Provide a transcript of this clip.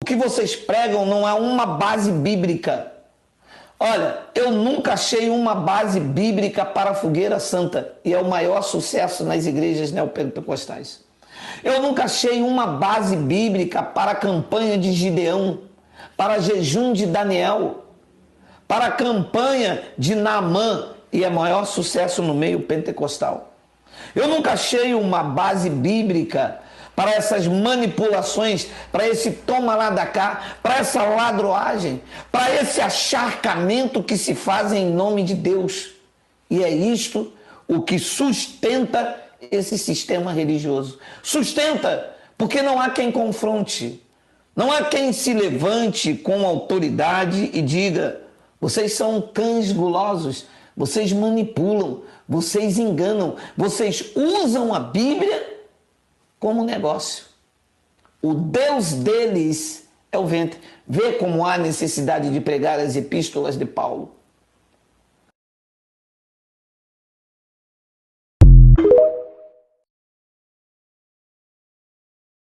que vocês pregam não há uma base bíblica. Olha, eu nunca achei uma base bíblica para a fogueira santa, e é o maior sucesso nas igrejas neopentecostais. Eu nunca achei uma base bíblica para a campanha de Gideão, para jejum de Daniel, para a campanha de Naamã, e é maior sucesso no meio pentecostal. Eu nunca achei uma base bíblica para essas manipulações, para esse toma lá da cá, para essa ladroagem, para esse acharcamento que se faz em nome de Deus. E é isto o que sustenta esse sistema religioso. Sustenta, porque não há quem confronte, não há quem se levante com autoridade e diga: vocês são cães gulosos, vocês manipulam, vocês enganam, vocês usam a Bíblia como negócio. O Deus deles é o ventre. Vê como há necessidade de pregar as epístolas de Paulo.